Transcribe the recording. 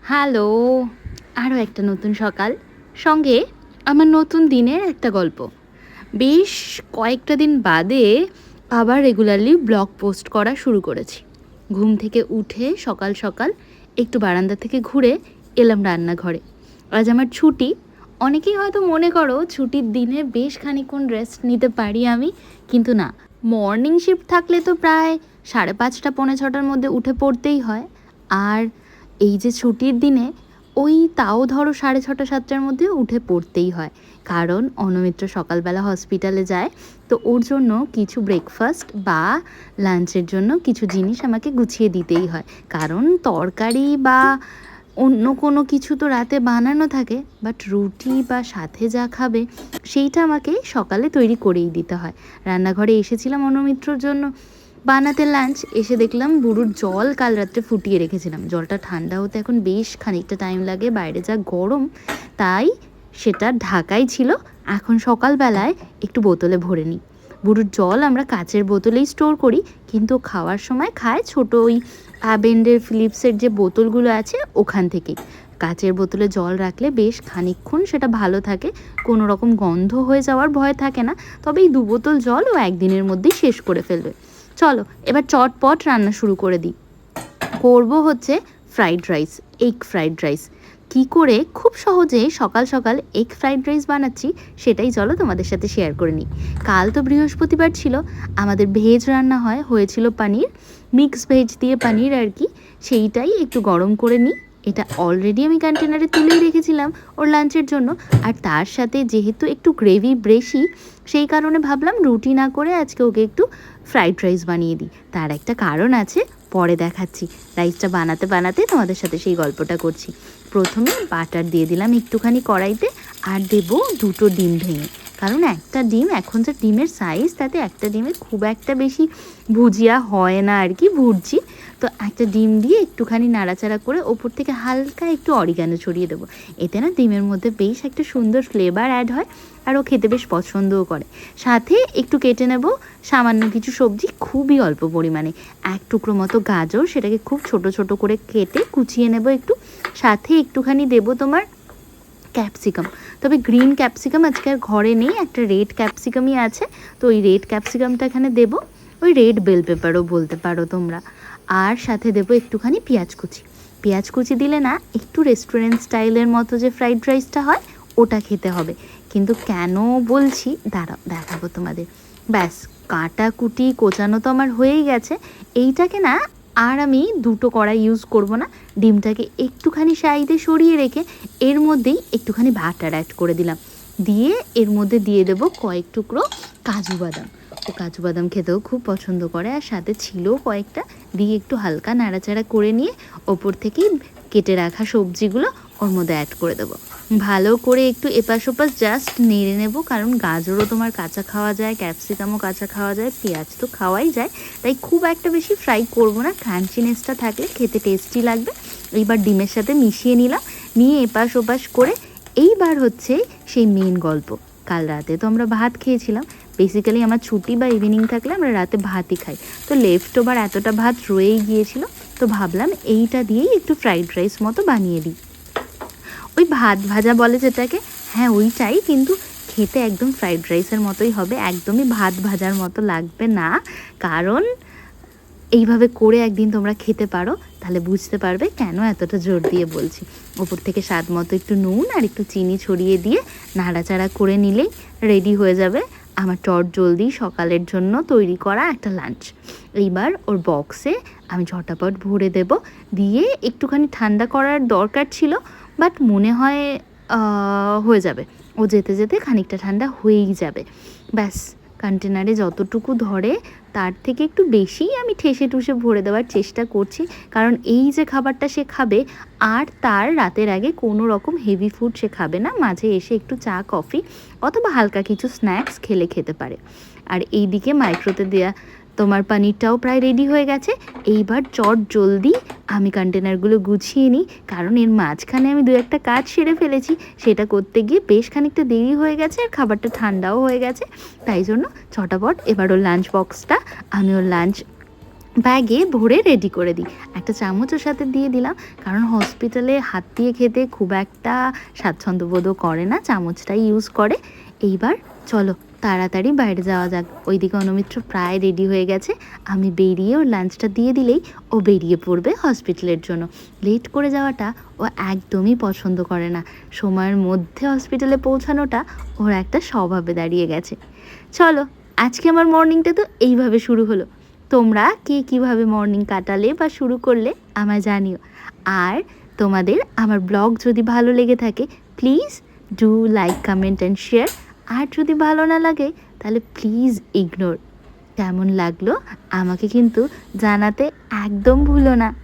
Hello, আরও একটা নতুন সকাল, সঙ্গে আমার নতুন দিনের একটা গল্প। বেশ কয়েকটা দিন বাদে আবার রেগুলারলি ব্লগ পোস্ট করা শুরু করেছি। ঘুম থেকে উঠে সকাল সকাল একটু বারান্দা থেকে ঘুরে এলাম রান্নাঘরে। আজ আমার ছুটি। অনেকেই হয়তো মনে করো ছুটির দিনে বেশ খানিকক্ষণ রেস্ট নিতে পারি আমি, কিন্তু না, মর্নিং শিফট থাকলে তো প্রায় 5:30 পৌনে 6টার মধ্যে উঠে পড়তেই হয়। আর এই যে ছুটির দিনে ওই তাও ধরো 6:30 7টার মধ্যে উঠে পড়তেই হয়, কারণ অনমিত্র সকালবেলা হসপিটালে যায়। তো ওর জন্য কিছু ব্রেকফাস্ট বা লাঞ্চের জন্য কিছু জিনিস আমাকে গুছিয়ে দিতেই হয়, কারণ তরকারি বা অন্য কোনো কিছু তো রাতে বানানো থাকে, বাট রুটি বা সাথে যা খাবে সেইটা আমাকে সকালে তৈরি করেই দিতে হয়। রান্নাঘরে এসেছিলাম অনমিত্রর জন্য বানাতে লাঞ্চ, এসে দেখলাম বুড়ুর জল কাল রাত্রে ফুটিয়ে রেখেছিলাম। জলটা ঠান্ডা হতে এখন বেশ খানিকটা টাইম লাগে, বাইরে যা গরম, তাই সেটা ঢাকাই ছিল। এখন সকালবেলায় একটু বোতলে ভরে নিই। বুড়ুর জল আমরা কাচের বোতলেই স্টোর করি, কিন্তু খাওয়ার সময় খায় ছোটো ওই অ্যাবেন্ডের ফিলিপসের যে বোতলগুলো আছে ওখান থেকেই। কাচের বোতলে জল রাখলে বেশ খানিকক্ষণ সেটা ভালো থাকে, কোনো রকম গন্ধ হয়ে যাওয়ার ভয় থাকে না। তবে এই 2 বোতল জল ও একদিনের মধ্যেই শেষ করে ফেলবে। চলো এবার চটপট রান্না শুরু করে দিই। করব হচ্ছে fried rice, egg fried rice. কী করে খুব সহজে সকাল সকাল এগ ফ্রাইড রাইস বানাচ্ছি সেটাই চলো তোমাদের সাথে শেয়ার করে নিই। কাল তো বৃহস্পতিবার ছিল, আমাদের ভেজ রান্না হয়েছিল পনির, মিক্স ভেজ দিয়ে পনির আর কি। সেইটাই একটু গরম করে নিই। এটা অলরেডি আমি কন্টেনারে তুলেই রেখেছিলাম ওর লাঞ্চের জন্য। আর তার সাথে যেহেতু একটু গ্রেভি বেশি, সেই কারণে ভাবলাম রুটি না করে আজকে ওকে একটু ফ্রাইড রাইস বানিয়ে দিই। তার একটা কারণ আছে, পরে দেখাচ্ছি। রাইসটা বানাতে বানাতে তোমাদের সাথে সেই গল্পটা করছি। প্রথমে বাটার দিয়ে দিলাম একটুখানি কড়াইতে, আর দেবো 2টো ডিম ভেঙে, কারণ একটা ডিম, এখন যা ডিমের সাইজ তাতে একটা ডিমে খুব একটা বেশি ভুজিয়া হয় না আর কি, ভুর্জি। তো একটা ডিম দিয়ে একটুখানি নাড়াচাড়া করে ওপর থেকে হালকা একটু অরিগানো ছড়িয়ে দেবো। এতে না ডিমের মধ্যে বেশ একটা সুন্দর ফ্লেভার অ্যাড হয়, আর ও খেতে বেশ পছন্দও করে। সাথে একটু কেটে নেব সামান্য কিছু সবজি, খুবই অল্প পরিমাণে। 1 টুকরো মতো গাজর, সেটাকে খুব ছোট ছোট করে কেটে কুচিয়ে নেব একটু। সাথে একটুখানি দেবো তোমার ক্যাপসিকাম, তবে গ্রিন ক্যাপসিকাম আজকে আর ঘরে নেই, একটা রেড ক্যাপসিকামই আছে। তো ওই রেড ক্যাপসিকামটা এখানে দেবো, ওই রেড বেল পেপারও বলতে পারো তোমরা। আর সাথে দেবো একটুখানি পেঁয়াজ কুচি। পেঁয়াজ কুচি দিলে না একটু রেস্টুরেন্ট স্টাইলের মতো যে ফ্রাইড রাইসটা হয় ওটা খেতে হবে। কিন্তু কেন বলছি দাঁড়াও দেখাবো তোমাদের। ব্যাস, কাটাকুটি কোচানো তো আমার হয়েই গেছে। এইটাকে না আর আমি 2টো কড়াই ইউজ করব না। ডিমটাকে একটুখানি সাইডে সরিয়ে রেখে এর মধ্যেই একটুখানি বাটার অ্যাড করে দিলাম। দিয়ে এর মধ্যে দিয়ে দেবো কয়েক টুকরো কাজু বাদাম। ও কাজু বাদাম খেতেও খুব পছন্দ করে, আর সাথে ছিল কয়েকটা। দিয়ে একটু হালকা নাড়াচাড়া করে নিয়ে ওপর থেকেই কেটে রাখা সবজিগুলো ওর মধ্যে অ্যাড করে দেবো। ভালো করে একটু এপাশ ওপাশ জাস্ট নেড়ে নেব, কারণ গাজরও তোমার কাঁচা খাওয়া যায়, ক্যাপসিকামও কাঁচা খাওয়া যায়, পেঁয়াজ তো খাওয়াই যায়। তাই খুব একটা বেশি ফ্রাই করব না, ক্রাঞ্চিনেসটা থাকলে খেতে টেস্টি লাগবে। এইবার ডিমের সাথে মিশিয়ে নিলাম, নিয়ে এপাশ ওপাশ করে এইবার হচ্ছে সেই মেন গল্প। কাল রাতে তো আমরা ভাত খেয়েছিলাম। বেসিক্যালি আমার ছুটি বা ইভিনিং থাকলে আমরা রাতে ভাতই খাই। তো লেফট ওভার এতটা ভাত রয়েই গিয়েছিল, তো ভাবলাম এইটা দিয়েই একটু ফ্রাইড রাইস মতো বানিয়ে দিই। ওই ভাত ভাজা বলে যেটাকে, হ্যাঁ ওইটাই, কিন্তু খেতে একদম ফ্রাইড রাইসের মতোই হবে, একদমই ভাত ভাজার মতো লাগবে না। কারণ এইভাবে করে একদিন তোমরা খেতে পারো, তাহলে বুঝতে পারবে কেন এতটা জোর দিয়ে বলছি। ওপর থেকে স্বাদ মতো একটু নুন আর একটু চিনি ছড়িয়ে দিয়ে নাড়াচাড়া করে নিলেই রেডি হয়ে যাবে আমার চট জলদি সকালের জন্য তৈরি করা একটা লাঞ্চ। এইবার ওর বক্সে আমি ঝটাপট ভরে দেব। দিয়ে একটুখানি ঠান্ডা করার দরকার ছিল, বাট মনে হয় হয়ে যাবে, ও যেতে যেতে খানিকটা ঠান্ডা হয়েই যাবে। ব্যাস, কন্টেনারে যতটুকু ধরে তার থেকে একটু বেশিই আমি ঠেসে টুসে ভরে দেওয়ার চেষ্টা করছি, কারণ এই যে খাবারটা সে খাবে, আর তার রাতের আগে কোনো রকম হেভি ফুড সে খাবে না। মাঝে এসে একটু চা কফি অথবা হালকা কিছু স্ন্যাক্স খেতে পারে। আর এই দিকে মাইক্রোতে দেয়া তোমার পনিরটাও প্রায় রেডি হয়ে গেছে। এইবার চট জলদি আমি কন্টেনারগুলো গুছিয়ে নিই, কারণ এর মাঝখানে আমি 2-1টা কাজ সেরে ফেলেছি, সেটা করতে গিয়ে বেশ খানিকটা দেরি হয়ে গেছে, আর খাবারটা ঠান্ডাও হয়ে গেছে। তাই জন্য ছটাপট এবার ওর লাঞ্চ বক্সটা আমি ওর লাঞ্চ ব্যাগে ভরে রেডি করে দিই। একটা চামচও সাথে দিয়ে দিলাম, কারণ হসপিটালে হাত দিয়ে খেতে খুব একটা স্বাচ্ছন্দ্যবোধও করে না, চামচটাই ইউজ করে। এইবার চলো তাড়াতাড়ি বাইরে যাওয়া যাক। ওইদিকে অনুমিত্র প্রায় রেডি হয়ে গেছে, আমি বেরিয়ে ওর লাঞ্চটা দিয়ে দিলেই ও বেরিয়ে পড়বে হসপিটালের জন্য। লেট করে যাওয়াটা ও একদমই পছন্দ করে না, সময়ের মধ্যে হসপিটালে পৌঁছানোটা ওর একটা স্বভাবে দাঁড়িয়ে গেছে। চলো আজকে আমার মর্নিংটা তো এইভাবে শুরু হলো। তোমরা কে কীভাবে মর্নিং কাটালে বা শুরু করলে আমায় জানিও। আর তোমাদের আমার ব্লগ যদি ভালো লেগে থাকে please do like, comment and share. আর যদি ভালো না লাগে তাহলে প্লিজ ইগনোর। কেমন লাগলো আমাকে কিন্তু জানাতে একদম ভুলো না।